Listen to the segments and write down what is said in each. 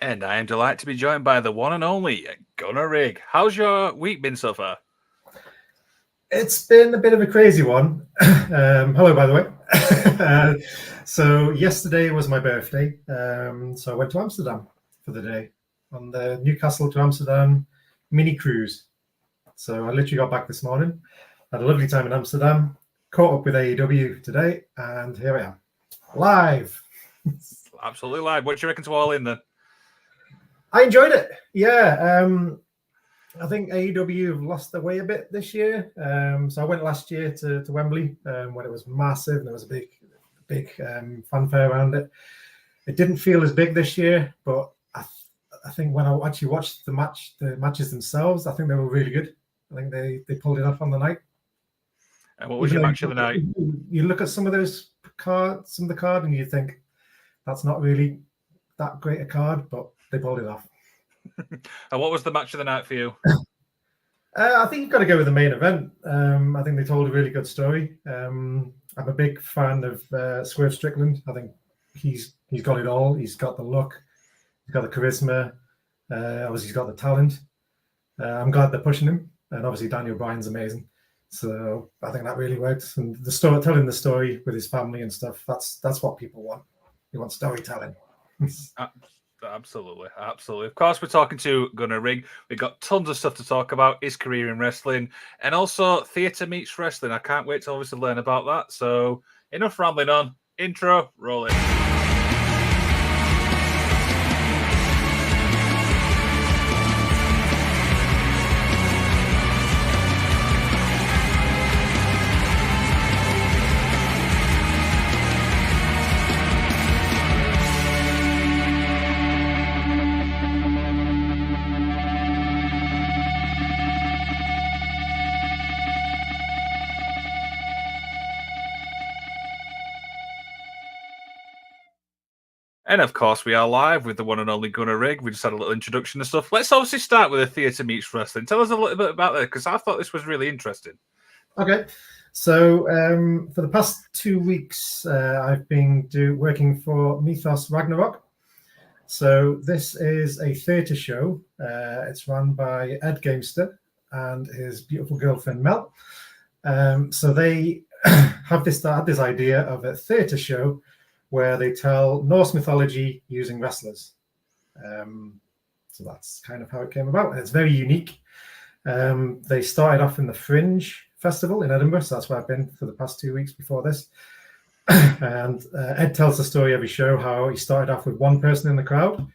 And I am delighted to be joined by the one and only Gunnar. How's your week been so far? It's been a bit of a crazy one. Hello, by the way. So yesterday was my birthday. So I went to Amsterdam for the day on the Newcastle to Amsterdam mini cruise. So I literally got back this morning, had a lovely time in Amsterdam, caught up with AEW today, and here I am, live. Absolutely live. What do you reckon to all in then? I enjoyed it. Yeah. I think AEW have lost their way a bit this year. So I went last year to Wembley when it was massive and there was a big fanfare around it. It didn't feel as big this year, but I think when I actually watched the matches themselves, I think they were really good. I think they pulled it off on the night. And what was your match of the night? You look at some of the card, and you think that's not really that great a card, but they pulled it off. And what was the match of the night for you? I think you've got to go with the main event. I think they told a really good story. I'm a big fan of Swerve Strickland. I think he's got it all. He's got the look, he's got the charisma, obviously he's got the talent. I'm glad they're pushing him, and obviously Daniel Bryan's amazing. So I think that really worked. And the story, telling the story with his family and stuff, that's what people want. They want storytelling. Absolutely. Of course, we're talking to Gunnar. We've got tons of stuff to talk about, his career in wrestling, and also theatre meets wrestling. I can't wait to obviously learn about that. So enough rambling on. Intro, roll it. And of course, we are live with the one and only Gunnar. We just had a little introduction and stuff. Let's obviously start with the theatre meets wrestling. Tell us a little bit about that, because I thought this was really interesting. Okay. So for the past 2 weeks, I've been working for Mythos Ragnarok. So this is a theatre show. It's run by Ed Gamester and his beautiful girlfriend, Mel. So they had this idea of a theatre show where they tell Norse mythology using wrestlers. So that's kind of how it came about. And it's very unique. They started off in the Fringe Festival in Edinburgh. So that's where I've been for the past 2 weeks before this. And Ed tells the story every show how he started off with one person in the crowd.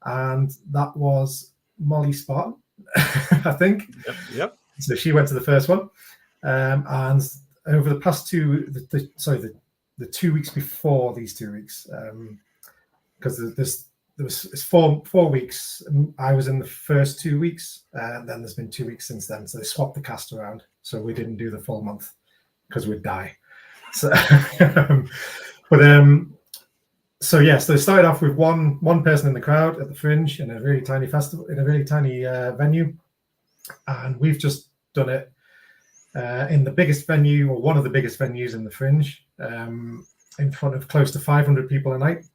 And that was Molly Spartan, I think. Yep. So she went to the first one. And over the past the 2 weeks before these 2 weeks, because there was 4 weeks. I was in the first 2 weeks, and then there's been 2 weeks since then. So they swapped the cast around, so we didn't do the full month because we'd die. So, so they started off with one person in the crowd at the Fringe in a really tiny festival, in a really tiny venue, and we've just done it in the biggest venue, or one of the biggest venues in the Fringe, in front of close to 500 people a night,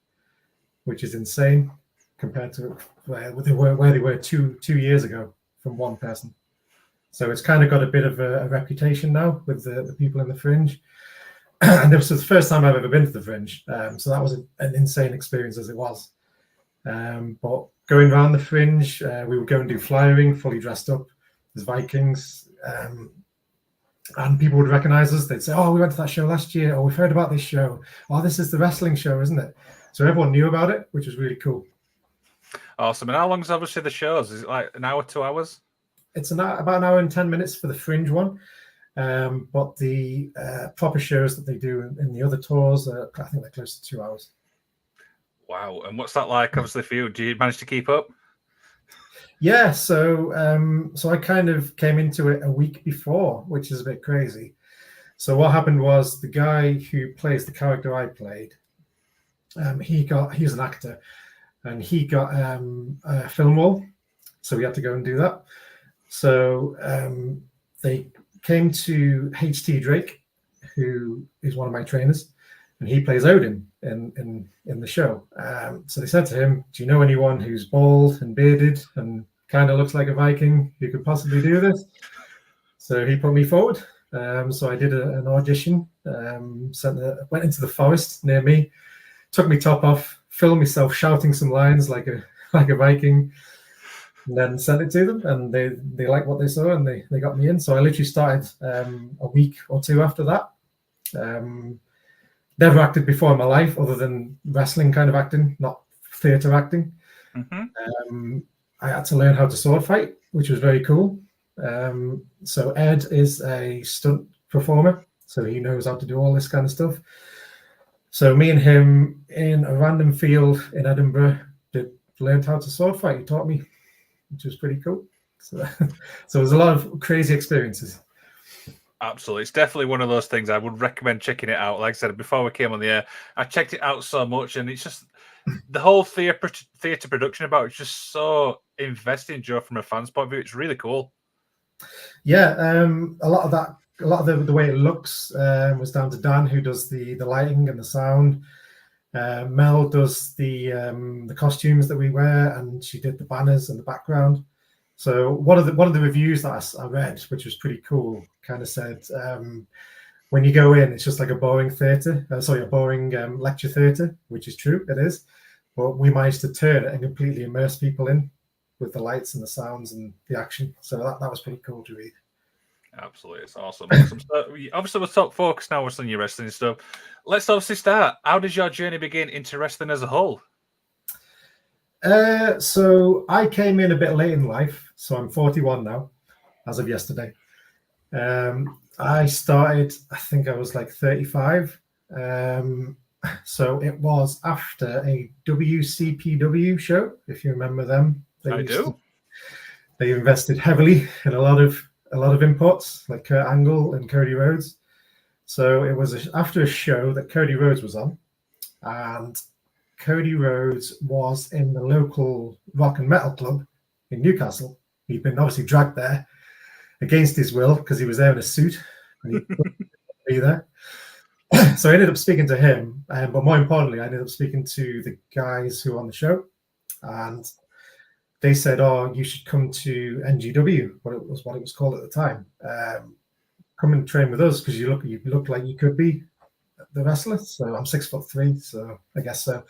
which is insane compared to where they were two years ago from one person. So it's kind of got a bit of a reputation now with the people in the Fringe. And this was the first time I've ever been to the Fringe. So that was an insane experience as it was. But going around the Fringe, we would go and do flyering, fully dressed up as Vikings. And people would recognize us. They'd say, "Oh, we went to that show last year. Oh, we've heard about this show. Oh, this is the wrestling show, isn't it?" So everyone knew about it, which was really cool. Awesome. And how long is obviously the shows? Is it like an hour, 2 hours? It's about an hour and 10 minutes for the Fringe one. But the proper shows that they do in the other tours, I think they're close to 2 hours. Wow. And what's that like, obviously, for you? Do you manage to keep up? Yeah, so I kind of came into it a week before, which is a bit crazy. So what happened was the guy who plays the character I played, he's an actor, and he got a film role, so we had to go and do that. So they came to HT Drake, who is one of my trainers, and he plays Odin in the show. So they said to him, "Do you know anyone who's bald and bearded and kind of looks like a Viking who could possibly do this?" So he put me forward. So I did an audition. Went into the forest near me, took my top off, filmed myself shouting some lines like a Viking, and then sent it to them, and they liked what they saw, and they got me in. So I literally started a week or two after that. Never acted before in my life, other than wrestling kind of acting, not theatre acting. I had to learn how to sword fight, which was very cool. So Ed is a stunt performer, so he knows how to do all this kind of stuff. So me and him in a random field in Edinburgh learned how to sword fight. He taught me, which was pretty cool. So there's a lot of crazy experiences. Absolutely. It's definitely one of those things I would recommend checking it out. Like I said, before we came on the air, I checked it out so much, and it's just the whole theatre production about it's just so investing, Joe, from a fan's point of view. It's really cool. Yeah, a lot of the way it looks was down to Dan, who does the lighting and the sound. Mel does the costumes that we wear, and she did the banners and the background. So one of the reviews that I read, which was pretty cool, kind of said, when you go in, it's just like a boring lecture theatre, which is true, it is. But we managed to turn it and completely immerse people in with the lights and the sounds and the action. So that was pretty cool to read. Absolutely, it's awesome. So, obviously, we'll talk focus now on your wrestling stuff. Let's obviously start. How did your journey begin into wrestling as a whole? So I came in a bit late in life, so I'm 41 now, as of yesterday. I started, I think I was like 35. So it was after a WCPW show, if you remember them. I do. They invested heavily in a lot of imports, like Kurt Angle and Cody Rhodes. So it was after a show that Cody Rhodes was on, and Cody Rhodes was in the local rock and metal club in Newcastle. He'd been obviously dragged there against his will because he was there in a suit and he couldn't be there. So I ended up speaking to him, but more importantly, I ended up speaking to the guys who were on the show, and they said, "Oh, you should come to NGW," what it was called at the time. Come and train with us because you look like you could be the wrestler. So I'm 6'3", so I guess so.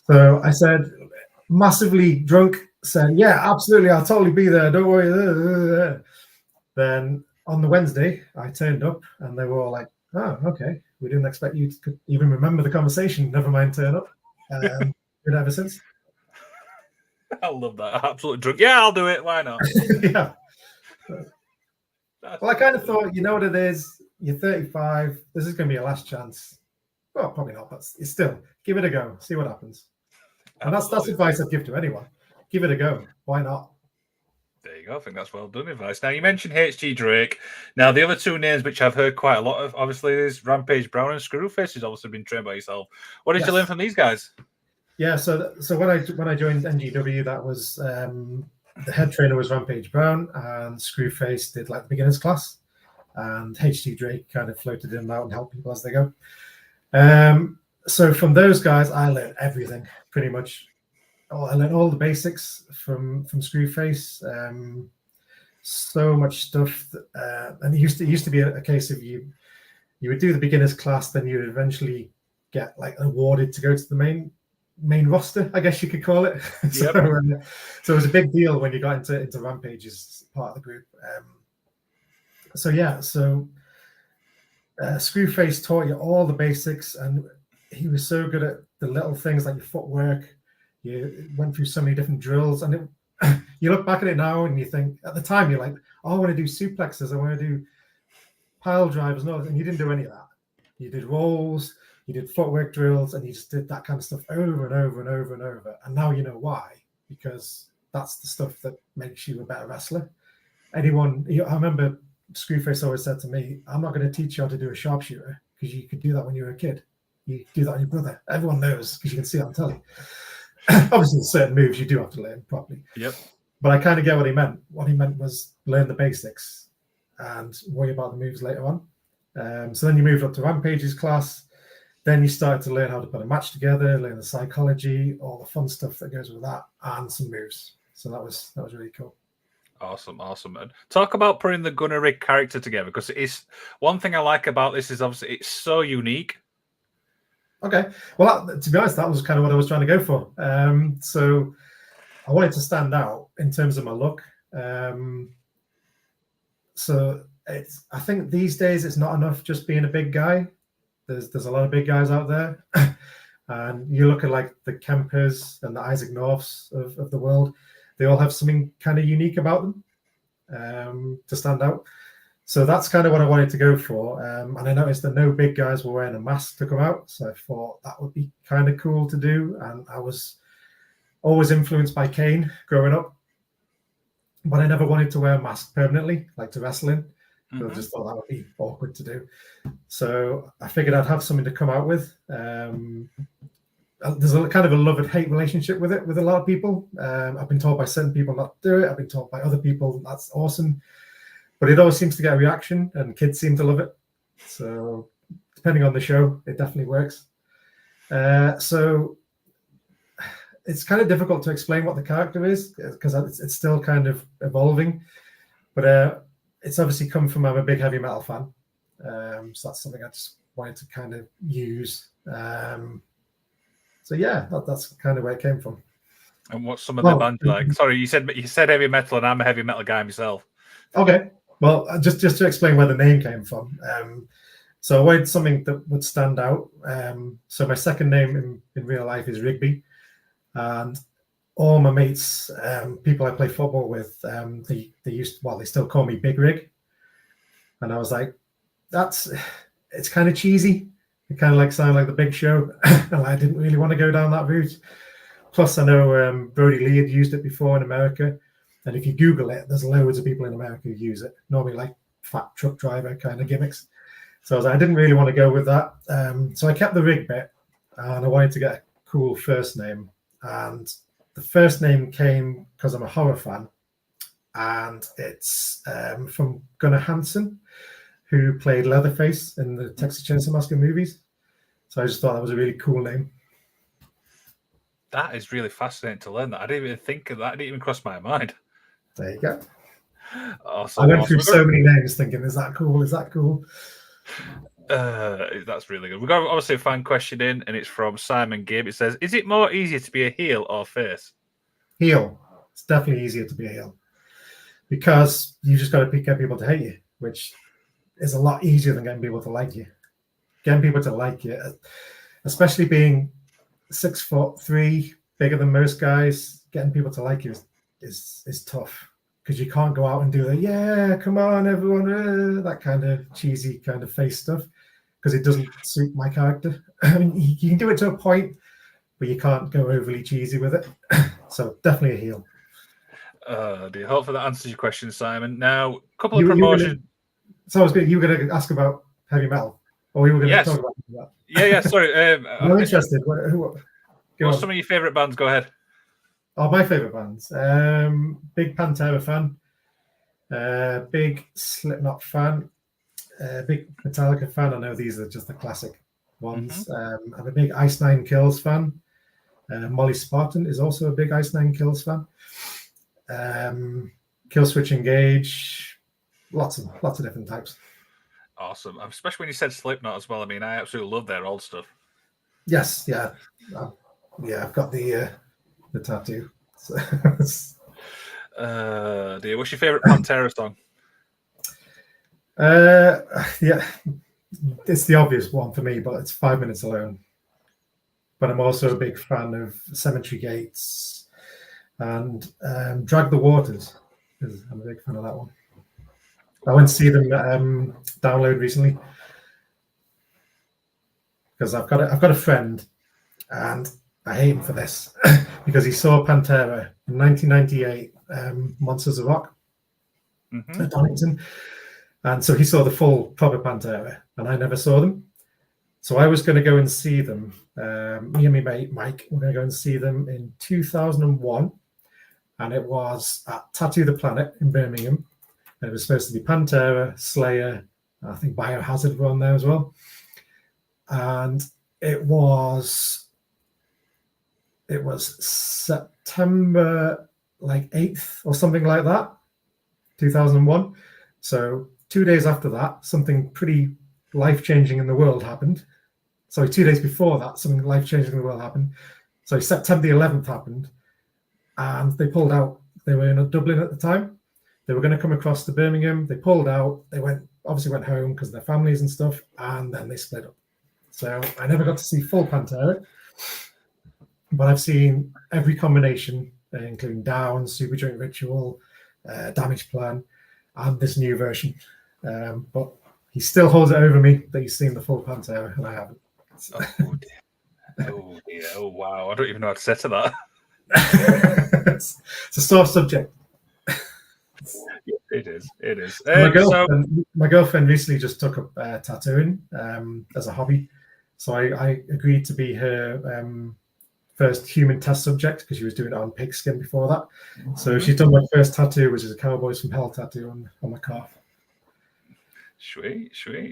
So I said, massively drunk, said, "Yeah, absolutely, I'll totally be there. Don't worry." Then on the Wednesday, I turned up, and they were all like, "Oh, okay. We didn't expect you to even remember the conversation. Never mind, turn up." Been ever since. I love that. Absolutely drunk. Yeah, I'll do it. Why not? Yeah. Well, I kind of thought, you know what it is? You're 35. This is going to be your last chance. Well, probably not, but still, give it a go. See what happens. And that's advice I'd give to anyone. Give it a go. Why not? There you go. I think that's well done advice. Now, you mentioned HG Drake. Now, the other two names which I've heard quite a lot of, obviously, is Rampage Brown and Screwface, who's obviously been trained by yourself. What did you learn from these guys? Yeah, so when I joined NGW, that was the head trainer was Rampage Brown, and Screwface did like the beginners class, and HG Drake kind of floated in and out and helped people as they go. So from those guys, I learned everything pretty much. I learned all the basics from Screwface. So much stuff, and it used to be a case of you would do the beginners class, then you would eventually get like awarded to go to the main roster, I guess you could call it. Yep. So it was a big deal when you got into Rampage as part of the group. So Screwface taught you all the basics, and he was so good at the little things like your footwork. You went through so many different drills, and you look back at it now and you think, at the time, you're like, "Oh, I want to do suplexes, I want to do pile drivers," and you didn't do any of that. You did rolls, you did footwork drills, and you just did that kind of stuff over and over and over and over. And now you know why, because that's the stuff that makes you a better wrestler. I remember Screwface always said to me, "I'm not going to teach you how to do a sharpshooter because you could do that when you were a kid. You do that on your brother. Everyone knows because you can see it on telly." Obviously, there's certain moves you do have to learn properly. Yep. But I kind of get what he meant. What he meant was learn the basics and worry about the moves later on. So then you moved up to Rampage's class. then you start to learn how to put a match together, learn the psychology, all the fun stuff that goes with that, and some moves. So that was really cool. Awesome. And talk about putting the Gunnar Rig character together, because it's one thing I like about this is obviously it's so unique. Okay, well, to be honest, that was kind of what I was trying to go for. So I wanted to stand out in terms of my look. So I think these days it's not enough just being a big guy. There's a lot of big guys out there, and you look at like the Kempers and the Isaac Norths of the world. They all have something kind of unique about them to stand out. So that's kind of what I wanted to go for. And I noticed that no big guys were wearing a mask to come out, so I thought that would be kind of cool to do. And I was always influenced by Kane growing up, but I never wanted to wear a mask permanently, like to wrestling. So I just thought that would be awkward to do. So I figured I'd have something to come out with. There's a kind of a love and hate relationship with it with a lot of people. I've been told by certain people not to do it. I've been told by other people that's awesome. But it always seems to get a reaction, and kids seem to love it. So depending on the show, it definitely works. So it's kind of difficult to explain what the character is because it's still kind of evolving. But it's obviously come from I'm a big heavy metal fan. So that's something I just wanted to kind of use. So yeah, that's kind of where it came from. And what's some of the bands like? Sorry, you said heavy metal, and I'm a heavy metal guy myself. Okay, well, just to explain where the name came from. So I wanted something that would stand out. So my second name in real life is Rigby, and all my mates, people I play football with, they still call me Big Rig, and I was like, it's kind of cheesy. It kind of like sound like the Big Show, and I didn't really want to go down that route. Plus, I know Brody Lee had used it before in America, and if you Google it, there's loads of people in America who use it. Normally, like fat truck driver kind of gimmicks. So I didn't really want to go with that. So I kept the Rig bit, and I wanted to get a cool first name. And the first name came because I'm a horror fan, and it's from Gunnar Hansen, who played Leatherface in the Texas Chainsaw Massacre movies. So I just thought that was a really cool name. That is really fascinating to learn that. I didn't even think of that. It didn't even cross my mind. There you go. Awesome. I went through so many names thinking, is that cool? Is that cool? That's really good. We've got obviously a fan question in, and it's from Simon Gibb. It says, is it more easier to be a heel or face? Heel. It's definitely easier to be a heel because you just got to get people to hate you, which is a lot easier than getting people to like you. Getting people to like you, especially being 6'3", bigger than most guys, getting people to like you is tough because you can't go out and do the yeah, come on everyone, that kind of cheesy kind of face stuff because it doesn't suit my character. I mean, you can do it to a point, but you can't go overly cheesy with it. So definitely a heel. Dear. Hopefully that answers your question, Simon. Now, a couple of promotions. So I was good. You were going to ask about heavy metal, or we were going to talk about that. Yeah. Sorry. I'm interested. What's some of your favorite bands? Go ahead. Oh, my favorite bands. Big Pantera fan. Big Slipknot fan. Big Metallica fan. I know these are just the classic ones. I'm a big Ice Nine Kills fan. Molly Spartan is also a big Ice Nine Kills fan. Killswitch Engage. Lots of different types. Awesome, especially when you said Slipknot as well. I mean, I absolutely love their old stuff. Yes, yeah, I've got the tattoo. So. Dear, what's your favorite Pantera song? Yeah, it's the obvious one for me, but it's 5 Minutes Alone. But I'm also a big fan of Cemetery Gates and Drag the Waters. I'm a big fan of that one. I went to see them download recently because I've got a friend, and I hate him for this because he saw Pantera in 1998, Monsters of Rock at Donington, and so he saw the full proper Pantera, and I never saw them. So I was going to go and see them. Me and my mate Mike were going to go and see them in 2001, and it was at Tattoo the Planet in Birmingham. And it was supposed to be Pantera, Slayer, I think Biohazard were on there as well. And it was September like 8th or something like that, 2001. So 2 days after that, something pretty life-changing in the world happened. Sorry, 2 days before that, something life-changing in the world happened. So September the 11th happened, and they pulled out. They were in Dublin at the time. They were going to come across to Birmingham. They pulled out. They obviously went home because of their families and stuff, and then they split up. So I never got to see full Pantera, but I've seen every combination, including Down, Super Joint Ritual, Damage Plan, and this new version. But he still holds it over me that he's seen the full Pantera, and I haven't. So. Oh dear. Oh dear. Oh wow. I don't even know how to say to that. It's a sore subject. Yeah, it is. It is. My girlfriend recently just took up tattooing as a hobby. So I agreed to be her first human test subject because she was doing it on pigskin before that. So she's done my first tattoo, which is a Cowboys from Hell tattoo on my calf. Sweet.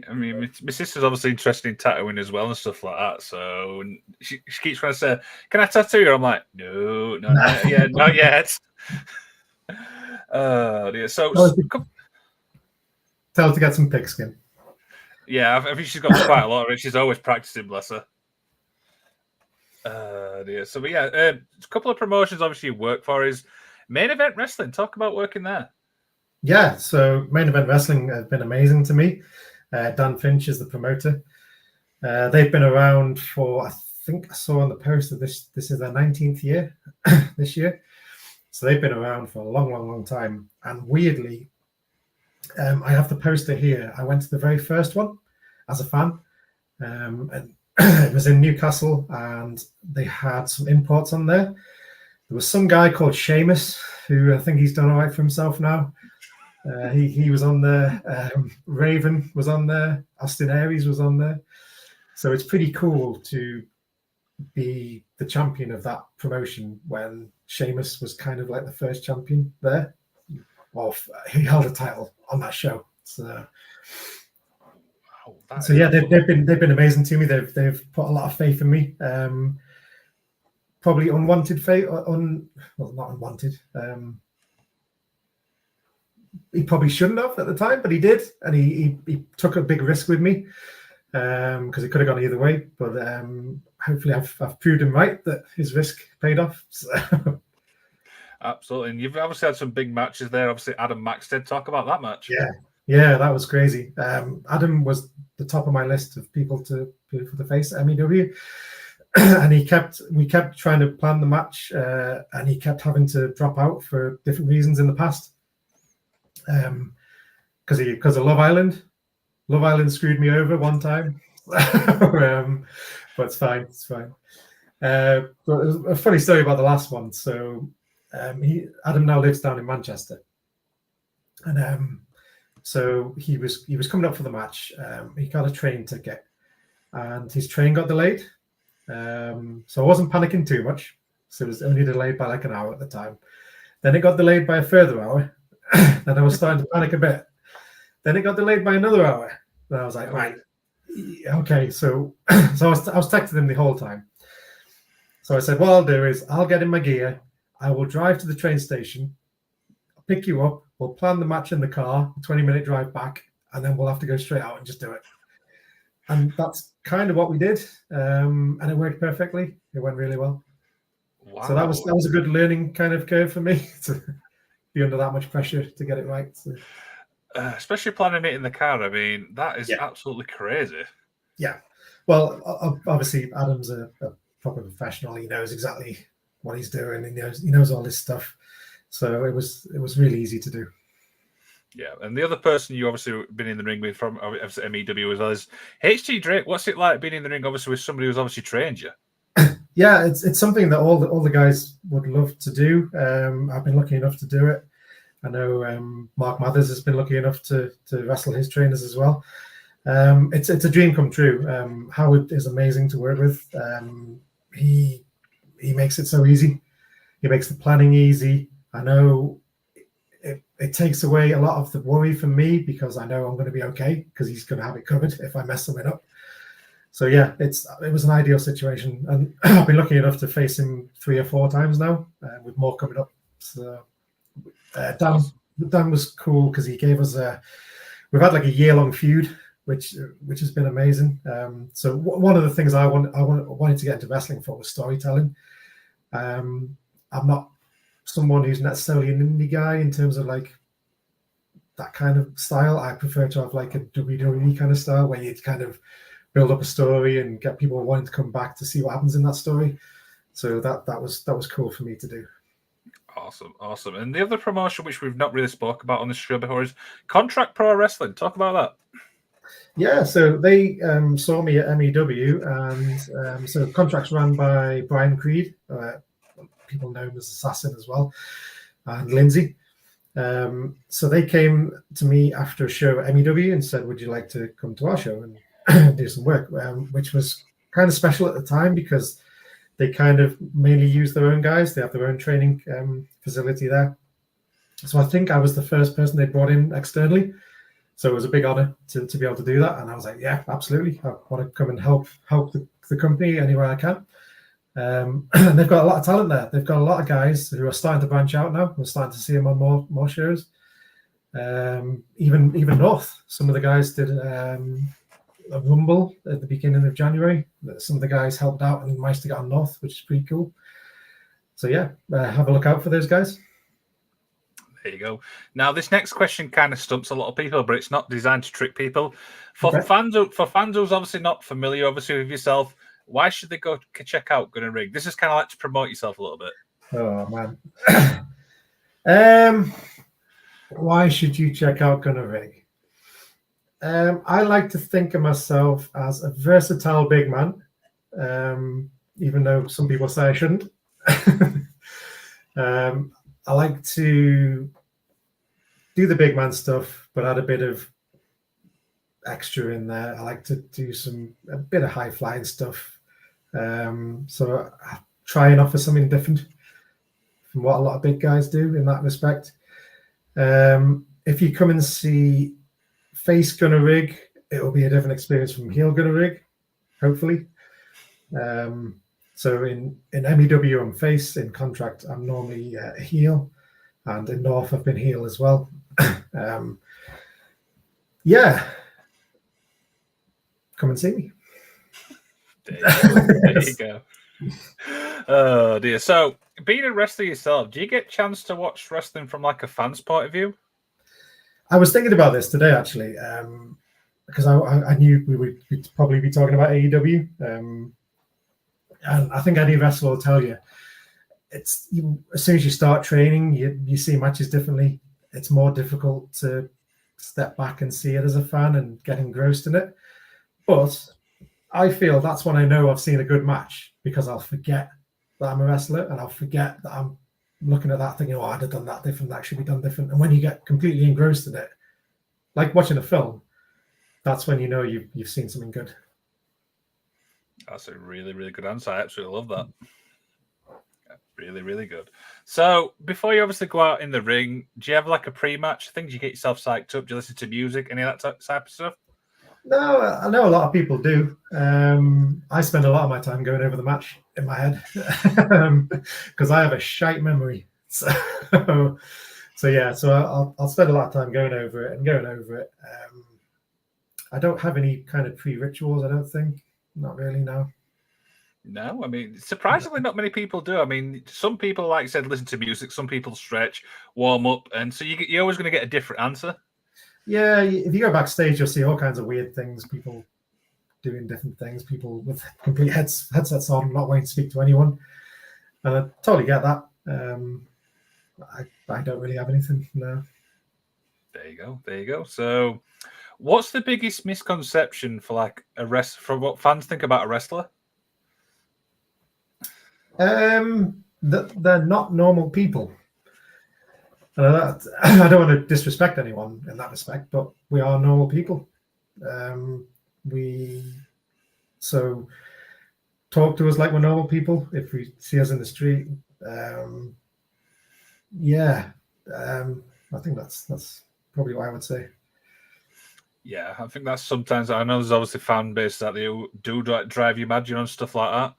I mean, my sister's obviously interested in tattooing as well and stuff like that. So she keeps trying to say, "Can I tattoo you?" I'm like, "No, not yet, not yet." Yeah. So tell her to get some pigskin. Yeah, I think she's got quite a lot of it. She's always practicing, bless her. Dear. So, but yeah, a couple of promotions obviously you work for is Main Event Wrestling. Talk about working there. Yeah, so Main Event Wrestling has been amazing to me. Dan Finch is the promoter. They've been around for, I think I saw on the post that this is their 19th year this year. So they've been around for a long time. And weirdly, I have the poster here. I went to the very first one as a fan. And it was in Newcastle, and they had some imports on there. There was some guy called Sheamus, who I think he's done all right for himself now. He was on there. Raven was on there. Austin Aries was on there. So it's pretty cool to be the champion of that promotion when Sheamus was kind of like the first champion there. Well, he held a title on that show. So yeah, they've been amazing to me. They've put a lot of faith in me. Probably unwanted faith, not unwanted. He probably shouldn't have at the time, but he did, and he took a big risk with me because it could have gone either way. But hopefully, I've proved him right that his risk paid off. So. Absolutely, and you've obviously had some big matches there. Obviously, Adam Maxted. Talk about that match. Yeah, that was crazy. Adam was the top of my list of people to face at MEW, and we kept trying to plan the match, and he kept having to drop out for different reasons in the past. Because of Love Island. Love Island screwed me over one time, but it's fine. But it was a funny story about the last one. So Adam now lives down in Manchester, and so he was coming up for the match. He got a train ticket, and his train got delayed. So I wasn't panicking too much. So it was only delayed by like an hour at the time. Then it got delayed by a further hour. And I was starting to panic a bit. Then it got delayed by another hour. And I was like, right, okay. So I was texting him the whole time. So I said, what I'll do is I'll get in my gear. I will drive to the train station. I'll pick you up. We'll plan the match in the car, a 20-minute drive back, and then we'll have to go straight out and just do it. And that's kind of what we did. And it worked perfectly. It went really well. Wow. So that was a good learning kind of curve for me to be under that much pressure to get it right. So. Especially planning it in the car. I mean, that is absolutely crazy. Yeah. Well, obviously, Adam's a proper professional. He knows exactly what he's doing. He knows all this stuff. So it was really easy to do. Yeah, and the other person you obviously been in the ring with from obviously MEW as well is HT Drake. What's it like being in the ring obviously with somebody who's obviously trained you? Yeah, it's something that all the guys would love to do. I've been lucky enough to do it. I know Mark Mathers has been lucky enough to wrestle his trainers as well. It's a dream come true. Howard is amazing to work with. He makes it so easy. He makes the planning easy. I know it takes away a lot of the worry from me because I know I'm going to be okay because he's going to have it covered if I mess something up. So yeah, it was an ideal situation, and I've been lucky enough to face him 3 or 4 times now, with more coming up. So Dan was cool because he gave us we've had like a year-long feud, which has been amazing. So one of the things I wanted to get into wrestling for was storytelling. I'm not someone who's necessarily an indie guy in terms of like that kind of style. I prefer to have like a WWE kind of style where you kind of build up a story and get people wanting to come back to see what happens in that story. So that was cool for me to do. Awesome. And the other promotion which we've not really spoke about on this show before is Contract Pro Wrestling. Talk about that. Yeah, so they saw me at MEW, and so contracts ran by Brian Creed, people know him as Assassin as well, and Lindsay. So they came to me after a show at MEW and said, would you like to come to our show and do some work, which was kind of special at the time because they kind of mainly use their own guys. They have their own training facility there. So I think I was the first person they brought in externally. So it was a big honor to be able to do that. And I was like, yeah, absolutely. I want to come and help the company anywhere I can. And they've got a lot of talent there. They've got a lot of guys who are starting to branch out now. We're starting to see them on more shows. Even North, some of the guys did a Rumble at the beginning of January. Some of the guys helped out and managed to get on North, which is pretty cool. So yeah, have a look out for those guys. There you go. Now, this next question kind of stumps a lot of people, but it's not designed to trick people. For Okay. fans who's obviously not familiar, obviously, with yourself, why should they go check out Gunnar Rig? This is kind of like to promote yourself a little bit. Oh man. Why should you check out Gunnar Rig? I like to think of myself as a versatile big man, even though some people say I shouldn't. I like to do the big man stuff, but add a bit of extra in there. I like to do a bit of high flying stuff. So I try and offer something different from what a lot of big guys do in that respect. If you come and see face Gunnar Rig, it will be a different experience from heel Gunnar Rig, hopefully. So in MEW, I'm face. In contract, I'm normally a heel. And in North, I've been heel as well. Yeah. Come and see me. There you go. Oh, dear. So, being a wrestler yourself, do you get a chance to watch wrestling from like a fan's point of view? I was thinking about this today, actually, because I knew we'd probably be talking about AEW. And I think any wrestler will tell you, as soon as you start training, you see matches differently. It's more difficult to step back and see it as a fan and get engrossed in it. But I feel that's when I know I've seen a good match, because I'll forget that I'm a wrestler and I'll forget that I'm looking at that thinking, oh, I'd have done that different, that should be done different. And when you get completely engrossed in it, like watching a film, that's when you know you've seen something good. That's a really, really good answer. I absolutely love that. Really, really good. So, before you obviously go out in the ring, do you have like a pre-match thing? Do you get yourself psyched up? Do you listen to music? Any of that type of stuff? No, I know a lot of people do. I spend a lot of my time going over the match in my head because I have a shite memory. So yeah, so I'll spend a lot of time going over it. I don't have any kind of pre-rituals, I don't think. Not really, no. No, I mean, surprisingly, not many people do. I mean, some people, like I said, listen to music. Some people stretch, warm up, and so you're always going to get a different answer. Yeah, if you go backstage, you'll see all kinds of weird things. People doing different things. People with complete headsets on, not wanting to speak to anyone. And I totally get that. I don't really have anything, no. There you go. So, what's the biggest misconception for like for what fans think about a wrestler? That they're not normal people. I don't want to disrespect anyone in that respect, but we are normal people. So talk to us like we're normal people. If we see us in the street, I think that's probably what I would say. Yeah, I think that's sometimes. I know there's obviously fan base that they do drive you mad, and stuff like that.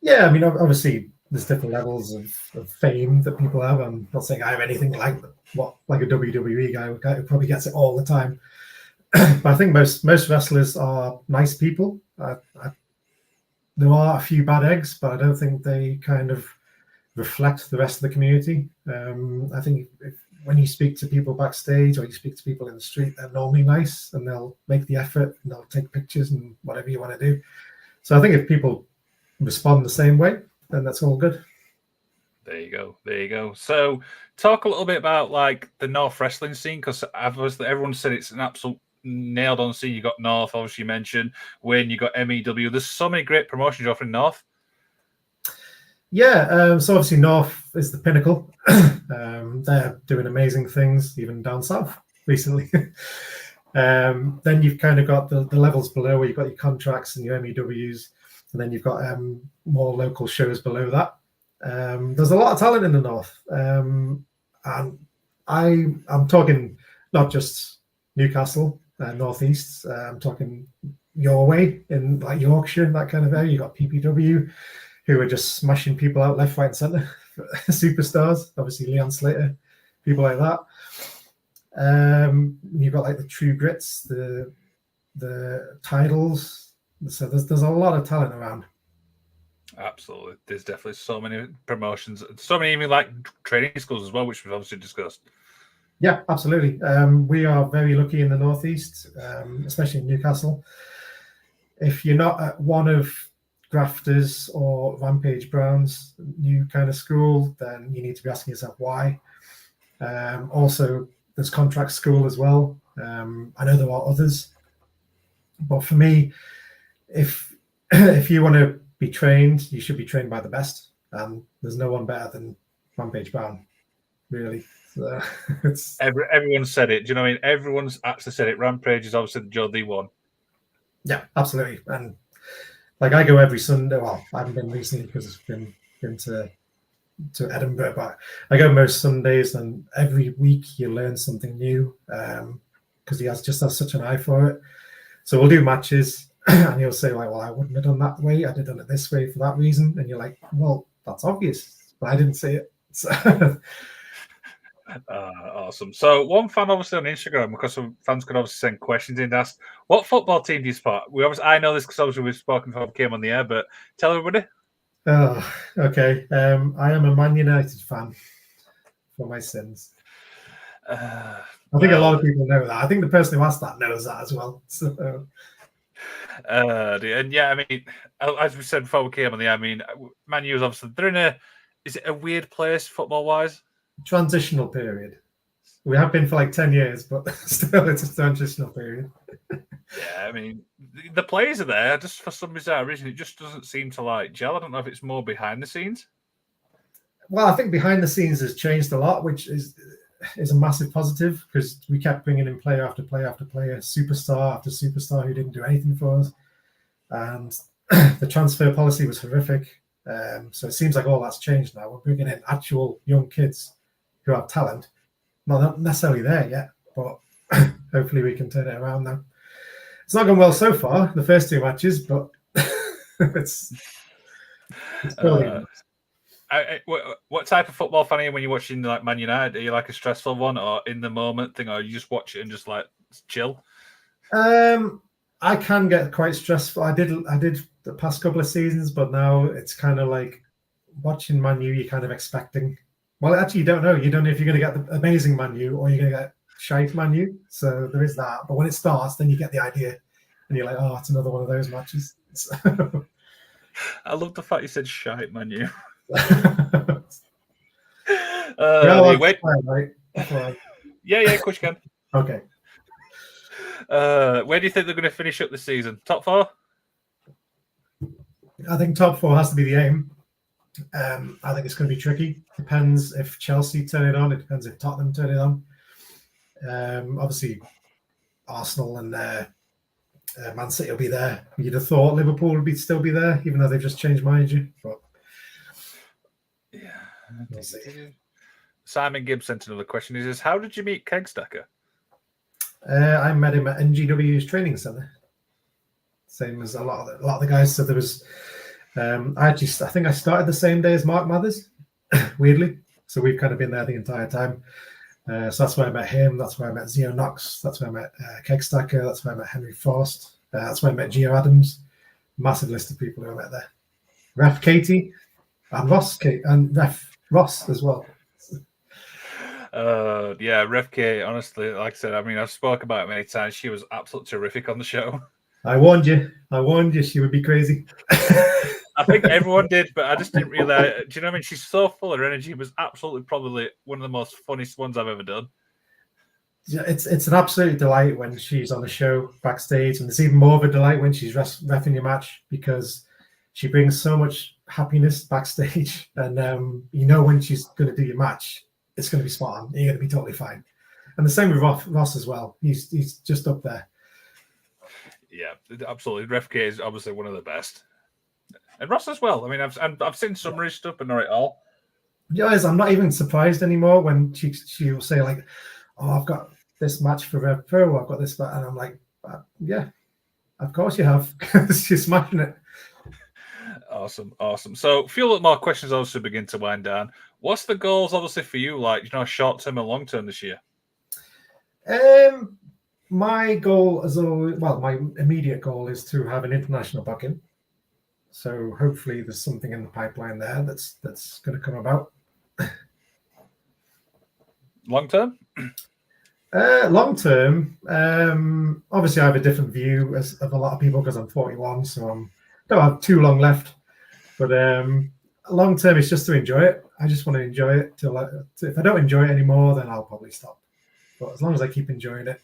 Yeah, I mean, obviously, there's different levels of fame that people have. I'm not saying I have anything like a WWE guy who probably gets it all the time. But I think most wrestlers are nice people. There are a few bad eggs, but I don't think they kind of reflect the rest of the community. I think when you speak to people backstage or you speak to people in the street, they're normally nice and they'll make the effort and they'll take pictures and whatever you want to do. So I think if people respond the same way, then that's all good. There you go. There you go. So, talk a little bit about like the North wrestling scene, because everyone said it's an absolute nailed on scene. You got North, obviously you mentioned Win, you got MEW. There's so many great promotions offering North. Yeah, so obviously North is the pinnacle. They're doing amazing things, even down south recently. Then you've kind of got the levels below where you've got your contracts and your MEWs, and then you've got more local shows below that. There's a lot of talent in the North, and I'm talking not just Newcastle, Northeast. I'm talking your way in like Yorkshire, that kind of area. You got PPW, who are just smashing people out left, right, and centre. Superstars, obviously Leon Slater, people like that. You've got like the True Grits, the Titles. So there's a lot of talent around. Absolutely, there's definitely so many promotions, so many even like training schools as well, which we've obviously discussed. Yeah, absolutely. We are very lucky in the Northeast, especially in Newcastle. If you're not at one of Grafters or Rampage Brown's new kind of school, then you need to be asking yourself why. Also, there's Contract School as well. I know there are others, but for me, if you want to be trained, you should be trained by the best. And there's no one better than Rampage Brown, really. So, Everyone said it. Do you know what I mean? Everyone's actually said it. Rampage is obviously the one. Yeah, absolutely. And like I go every Sunday. Well, I haven't been recently because it's been to Edinburgh, but I go most Sundays, and every week you learn something new because he has such an eye for it. So we'll do matches, and he'll say like, "Well, I wouldn't have done that way. I'd have done it this way for that reason." And you're like, "Well, that's obvious, but I didn't see it." So, awesome. So one fan obviously on Instagram, because fans could obviously send questions in and ask, what football team do you support? I know this because obviously we've spoken before we came on the air, but tell everybody. oh, okay. I am a Man United fan for my sins. I think a lot of people know that. I think the person who asked that knows that as well. So. And yeah, I mean, as we said before we came on the air, I mean, Man U is obviously is it a weird place football wise? Transitional period. We have been for like 10 years, but still it's a transitional period. Yeah, I mean, the players are there, just for some bizarre reason, it just doesn't seem to like gel. I don't know if it's more behind the scenes. Well, I think behind the scenes has changed a lot, which is a massive positive because we kept bringing in player after player after player, superstar after superstar who didn't do anything for us. And the transfer policy was horrific. So it seems like all that's changed now. We're bringing in actual young kids who have talent. Not necessarily there yet, but hopefully we can turn it around now. It's not gone well so far, the first two matches, but it's brilliant. What type of football fan are you when you're watching like Man United? Are you like a stressful one or in the moment thing, or you just watch it and just like chill? I can get quite stressful. I did the past couple of seasons, but now it's kind of like watching Man U. You're kind of expecting. Well, actually, you don't know. You don't know if you're going to get the amazing Man U or you're going to get shite Man U. So there is that. But when it starts, then you get the idea, and you're like, "Oh, it's another one of those matches." I love the fact you said shite Man U. Right? Yeah, of course you can. Okay. Where do you think they're going to finish up the season? Top 4? I think top 4 has to be the aim. I think it's going to be tricky. Depends if Chelsea turn it on. It depends if Tottenham turn it on. Obviously, Arsenal and Man City will be there. You'd have thought Liverpool would still be there, even though they've just changed manager. But yeah, Simon Gibbs sent another question. He says, "How did you meet Kegstacker?" I met him at NGW's training center. Same as a lot of the guys. So there was, I think I started the same day as Mark Mathers, weirdly. So we've kind of been there the entire time. So that's where I met him. That's where I met Zio Knox. That's where I met Kegstacker. That's where I met Henry Forst. That's where I met Gio Adams. Massive list of people who I met there. Ref Katie and Ref Ross as well. Yeah, Ref Kate, honestly, like I said, I mean, I've spoke about it many times. She was absolutely terrific on the show. I warned you she would be crazy. I think everyone did, but I just didn't realize. Do you know what I mean? She's so full of energy. It was absolutely probably one of the most funniest ones I've ever done. Yeah, it's an absolute delight when she's on the show backstage, and it's even more of a delight when she's reffing your match, because she brings so much happiness backstage, and when she's going to do your match, it's going to be spot on. You're going to be totally fine. And the same with Ross as well. He's just up there. Yeah, absolutely. Ref K is obviously one of the best, and Ross as well. I mean, I've seen some of his stuff, but not at all. Guys, I'm not even surprised anymore when she'll say like, "Oh, I've got this match for Rev Pro. I've got this," and I'm like, "Yeah, of course you have." She's smashing it. Awesome. So, a few more questions also begin to wind down. What's the goals, obviously, for you? Like, short term and long term this year. My goal is my immediate goal is to have an international booking. So hopefully there's something in the pipeline there that's going to come about. Long term? Long term, obviously I have a different view of a lot of people because I'm 41, so I don't have too long left. But long term is just to enjoy it. I just want to enjoy it till if I don't enjoy it anymore, then I'll probably stop. But as long as I keep enjoying it.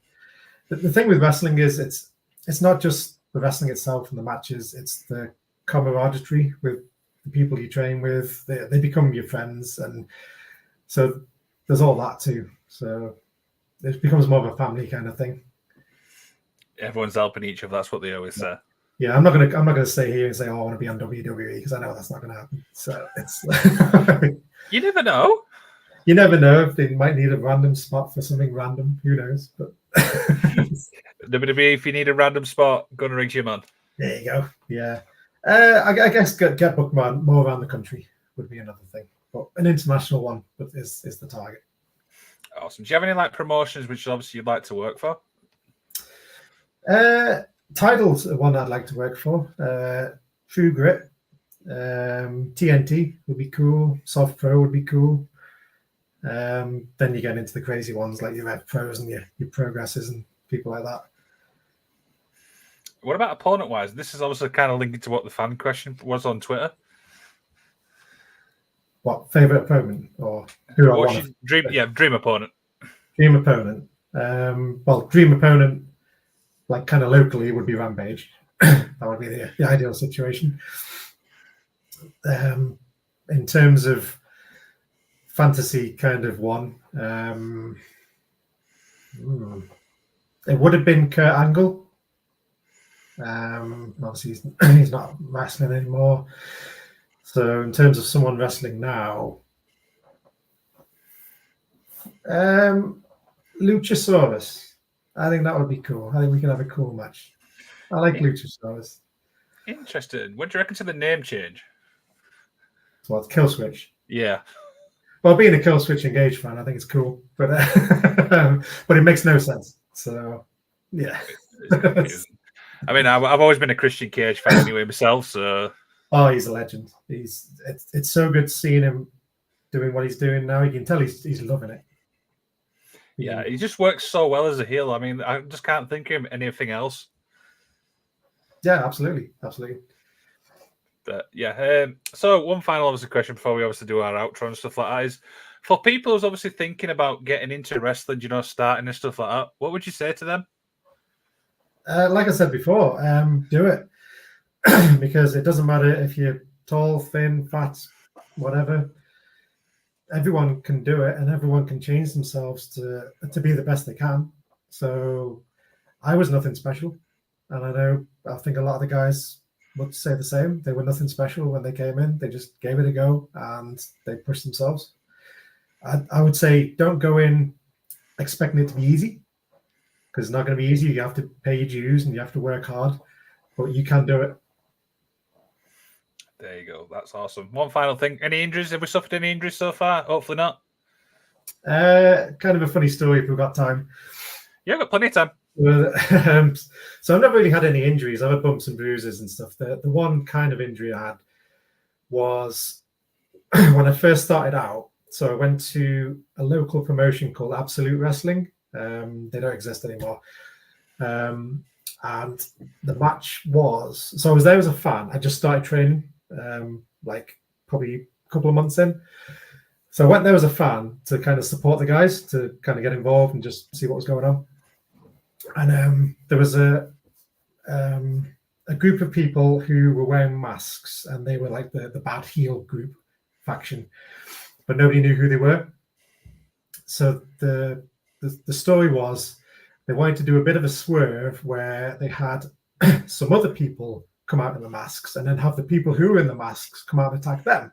The thing with wrestling is it's not just the wrestling itself and the matches, it's the camaraderie with the people you train with. They become your friends, and so there's all that too. So it becomes more of a family kind of thing. Everyone's helping each other. That's what they always say. Yeah, I'm not gonna stay here and say, "Oh, I want to be on WWE," because I know that's not gonna happen. So it's you never know. You never know if they might need a random spot for something random. Who knows? But WWE, if you need a random spot, Gunnar rings your man. There you go. Yeah, I guess get booked more around the country would be another thing, but an international one is the target. Awesome. Do you have any like promotions which obviously you'd like to work for? Titles are one I'd like to work for. True Grit, TNT would be cool. Soft Pro would be cool. Then you get into the crazy ones like your Rev Pros and your Progresses and people like that. What about opponent-wise? This is obviously kind of linking to what the fan question was on Twitter. What, favourite opponent? Or who I want? Dream opponent. Dream opponent. Dream opponent, like kind of locally, would be Rampage. That would be the ideal situation. In terms of fantasy kind of one, it would have been Kurt Angle. Obviously he's not wrestling anymore. So in terms of someone wrestling now, Luchasaurus. I think that would be cool. I think we can have a cool match. I like Luchasaurus. Interesting. What do you reckon to the name change? What, Kill Switch? Yeah. Well, being a Kill Switch Engage fan, I think it's cool, but but it makes no sense. So, yeah. I mean, I've always been a Christian Cage fan anyway myself. So. Oh, he's a legend. It's so good seeing him doing what he's doing now. You can tell he's loving it. Yeah, he just works so well as a heel. I mean, I just can't think of him anything else. Yeah, absolutely. But yeah, so one final obviously question before we obviously do our outro and stuff like that is, for people who's obviously thinking about getting into wrestling, starting and stuff like that, what would you say to them? Like I said before, do it. Because it doesn't matter if you're tall, thin, fat, whatever. Everyone can do it, and everyone can change themselves to be the best they can. So I was nothing special, and I think a lot of the guys would say the same. They were nothing special when they came in. They just gave it a go, and they pushed themselves. I would say don't go in expecting it to be easy, because it's not going to be easy. You have to pay your dues and you have to work hard, but you can do it. There you go. That's awesome. One final thing. Any injuries? Have we suffered any injuries so far? Hopefully not. Kind of a funny story if we've got time. Yeah, got plenty of time. So I've never really had any injuries. I've had bumps and bruises and stuff. The one kind of injury I had was when I first started out. So I went to a local promotion called Absolute Wrestling. They don't exist anymore. And the match was, so I was there as a fan. I just started training, like probably a couple of months in. So I went there as a fan to kind of support the guys, to kind of get involved and just see what was going on. And there was a group of people who were wearing masks, and they were like the bad heel group faction, but nobody knew who they were. So the story was they wanted to do a bit of a swerve where they had some other people come out in the masks and then have the people who were in the masks come out and attack them.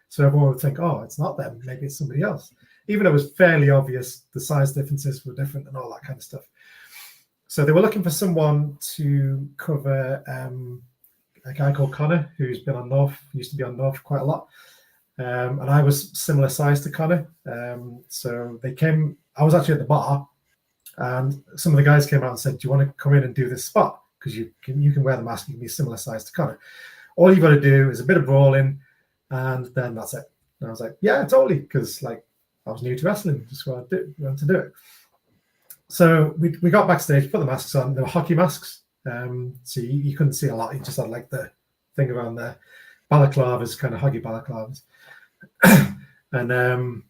So everyone would think, oh, it's not them, maybe it's somebody else. Even though it was fairly obvious, the size differences were different and all that kind of stuff. So they were looking for someone to cover a guy called Connor, who's been on North, used to be on North quite a lot. And I was similar size to Connor. So they came, I was actually at the bar, and some of the guys came out and said, do you want to come in and do this spot? Because you can wear the mask, you can be similar size to Connor. All you've got to do is a bit of brawling, and then that's it. And I was like, yeah, totally, because like I was new to wrestling, just wanted to do it. So we got backstage, put the masks on. They were hockey masks, so you couldn't see a lot. You just had like the thing around there, balaclavas, kind of hockey balaclavas. And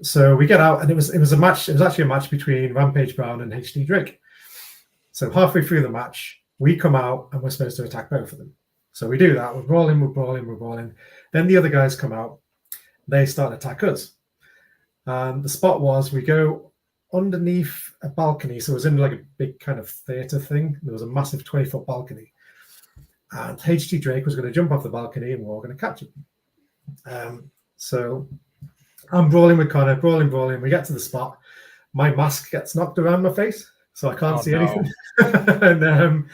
so we get out, and it was a match. It was actually a match between Rampage Brown and HD Drake. So halfway through the match, we come out and we're supposed to attack both of them. So we do that. We're brawling. Then the other guys come out. They start to attack us. And the spot was we go underneath a balcony. So it was in like a big kind of theatre thing. There was a massive 20-foot balcony. And HD Drake was going to jump off the balcony and we're all going to catch him. So I'm brawling with Connor, brawling. We get to the spot. My mask gets knocked around my face, so I can't see anything. And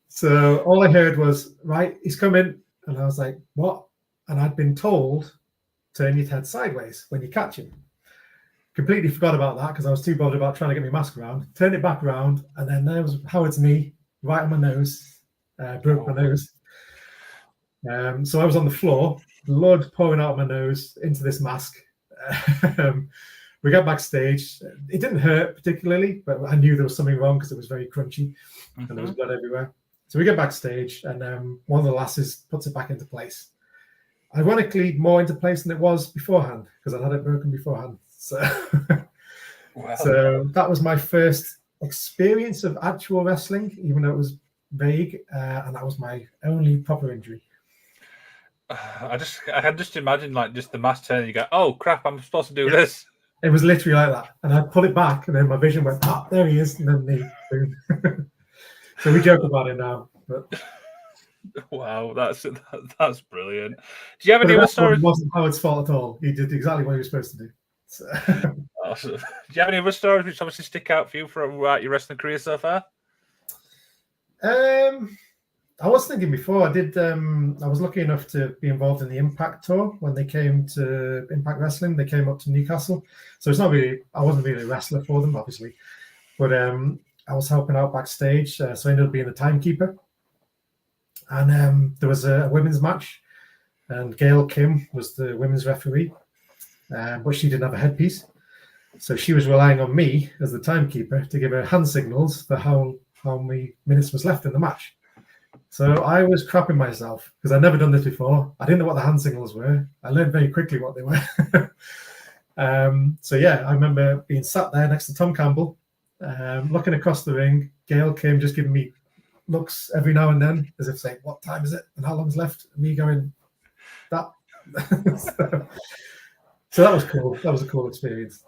so all I heard was, right, he's coming. And I was like, what? And I'd been told, turn your head sideways when you catch him. Completely forgot about that because I was too bothered about trying to get my mask around. Turned it back around, and then there was Howard's knee right on my nose. Broke my nose. So I was on the floor, blood pouring out of my nose into this mask. We got backstage. It didn't hurt particularly, but I knew there was something wrong because it was very crunchy and there was blood everywhere. So we get backstage, and one of the lasses puts it back into place. Ironically, more into place than it was beforehand because I had it broken beforehand. So, wow. So that was my first experience of actual wrestling, even though it was vague, and that was my only proper injury. I had just imagined like just the mask turn and you go, oh crap, I'm supposed to do this. It was literally like that. And I'd pull it back and then my vision went, ah, there he is. And then boom. So we joke about it now. But... Wow, that's brilliant. Do you have any other stories? It wasn't Howard's fault at all. He did exactly what he was supposed to do. So... Awesome. Do you have any other stories which obviously stick out for you from your wrestling career so far? I was thinking before. I was lucky enough to be involved in the Impact tour when they came to Impact Wrestling. They came up to Newcastle, so it's not really. I wasn't really a wrestler for them, obviously, but I was helping out backstage. So I ended up being the timekeeper, and there was a women's match, and Gail Kim was the women's referee, but she didn't have a headpiece, so she was relying on me as the timekeeper to give her hand signals for how many minutes was left in the match. So I was crapping myself because I'd never done this before. I didn't know what the hand signals were. I learned very quickly what they were. So yeah, I remember being sat there next to Tom Campbell, looking across the ring. Gail came just giving me looks every now and then as if saying, what time is it and how long's left? And me going, that. So that was cool. That was a cool experience.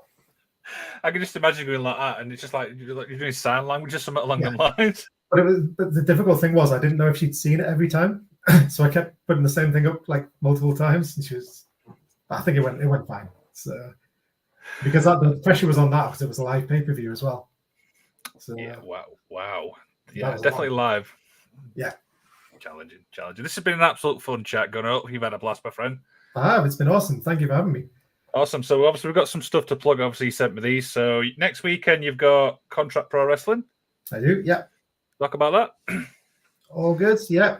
I can just imagine going like that, and it's just like you're doing sign language or something along the lines. But the difficult thing was I didn't know if she'd seen it every time, so I kept putting the same thing up like multiple times, and I think it went fine. So because the pressure was on that because it was a live pay-per-view as well. So yeah, wow. that Yeah, was a definitely lot. live. Yeah. Challenging. This has been an absolute fun chat, Gunnar. Hope you've had a blast, my friend. I have. It's been awesome. Thank you for having me. Awesome. So obviously we've got some stuff to plug. Obviously you sent me these. So next weekend you've got Contract Pro Wrestling. I do. Yeah. Talk about that. All good. Yeah.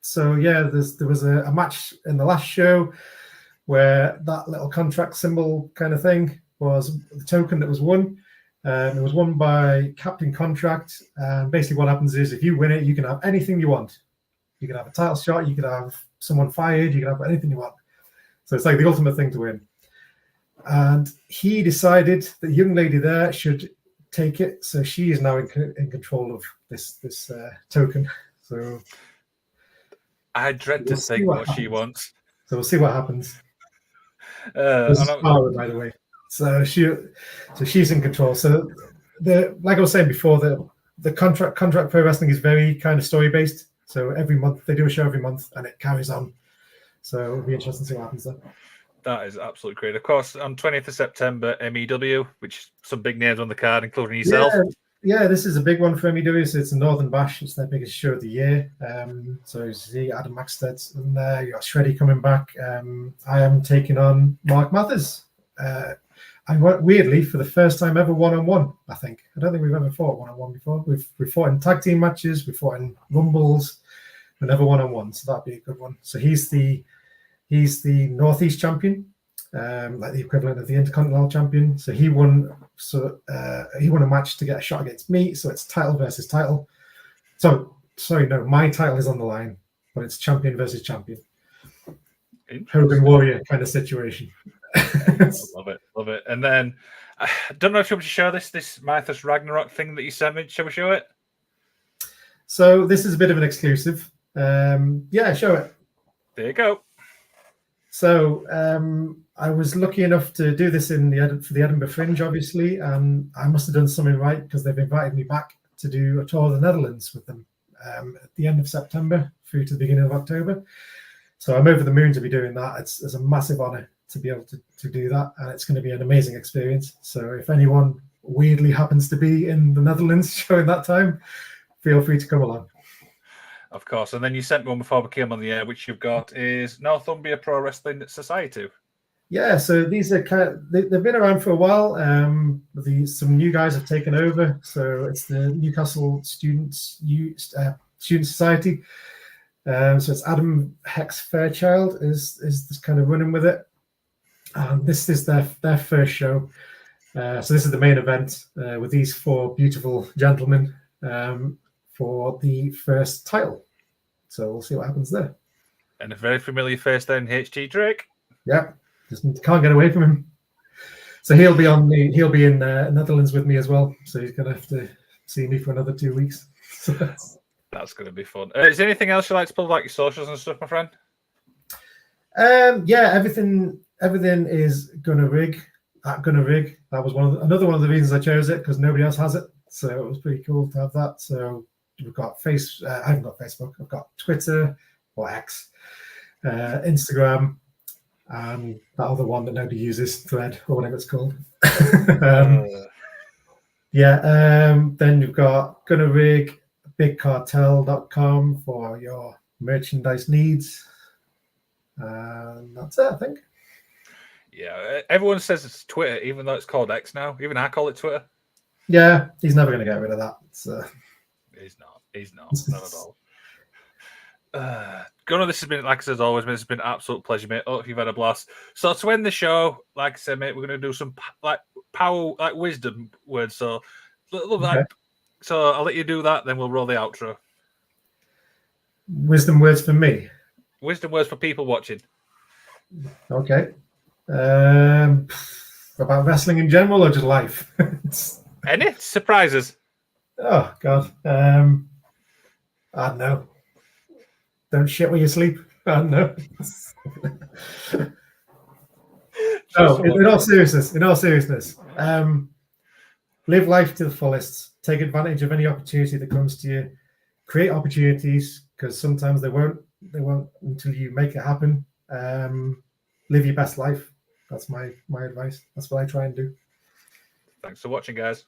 So yeah, there was a match in the last show where that little contract symbol kind of thing was the token that was won. It was won by Captain Contract. And basically what happens is if you win it, you can have anything you want. You can have a title shot, you could have someone fired, you can have anything you want. So it's like the ultimate thing to win. And he decided that the young lady there should take it. So she is now in control of this token. So I dread to think what she wants. So we'll see what happens. By the way. So she's in control. So like I was saying before, the contract pro wrestling is very kind of story based. So every month they do a show every month, and it carries on. So it'll be interesting to see what happens there. That is absolutely great. Of course, on 20th of September, MEW, which some big names on the card, including yourself. Yeah, this is a big one for MEW. So it's a Northern Bash. It's their biggest show of the year. So you see Adam Maxted in there. You got Shreddy coming back. I am taking on Mark Mathers. I went weirdly for the first time ever one-on-one. I think I don't think we've ever fought one-on-one before. We've fought in tag team matches. We fought in rumbles. But never one-on-one. So that'd be a good one. So he's the Northeast champion, like the equivalent of the Intercontinental champion. So he won. So he won a match to get a shot against me. So it's title versus title. So sorry, no, my title is on the line, but it's champion versus champion. Hogan Warrior kind of situation. Love it. And then I don't know if you want to show this Mythos Ragnarok thing that you sent me. Shall we show it? So this is a bit of an exclusive. Yeah, show it. There you go. So I was lucky enough to do this for the Edinburgh Fringe, obviously, and I must have done something right because they've invited me back to do a tour of the Netherlands with them at the end of September through to the beginning of October. So I'm over the moon to be doing that. It's a massive honor to be able to do that, and it's going to be an amazing experience. So if anyone weirdly happens to be in the Netherlands during that time, feel free to come along. Of course. And then you sent me one before we came on the air, which you've got is Northumbria Pro Wrestling Society. Yeah, so these are they've been around for a while. Some new guys have taken over. So it's the Newcastle Student Society. So it's Adam Hex Fairchild is kind of running with it. And this is their first show. So this is the main event with these four beautiful gentlemen for the first title. So we'll see what happens there. And a very familiar face then, HT Drake. Yeah, just can't get away from him. So he'll be in Netherlands with me as well. So he's going to have to see me for another 2 weeks. So that's going to be fun. Is there anything else you like to plug, like your socials and stuff, my friend? Yeah, everything is Gunnar Rig at Gunnar Rig. That was another one of the reasons I chose it because nobody else has it. So it was pretty cool to have that. So we've got I haven't got Facebook. I've got Twitter or X, Instagram, and that other one that nobody uses, Thread or whatever it's called. Then you've got Gunnar Rig, BigCartel.com for your merchandise needs. And that's it, I think. Yeah, everyone says it's Twitter, even though it's called X now. Even I call it Twitter. Yeah, he's never going to get rid of that. So. He's not at all. Gunnar, this has been, like I said, as always, mate, this has been an absolute pleasure, mate. Hope you've had a blast. So to end the show, like I said, mate, we're going to do some power, wisdom words. So, so I'll let you do that, then we'll roll the outro. Wisdom words for me. Wisdom words for people watching. Okay. About wrestling in general or just life? Any surprises? Oh God. I don't know. Don't shit where you sleep. I don't know. No, in all seriousness, live life to the fullest. Take advantage of any opportunity that comes to you. Create opportunities because sometimes they won't until you make it happen. Live your best life. That's my advice. That's what I try and do. Thanks for watching, guys.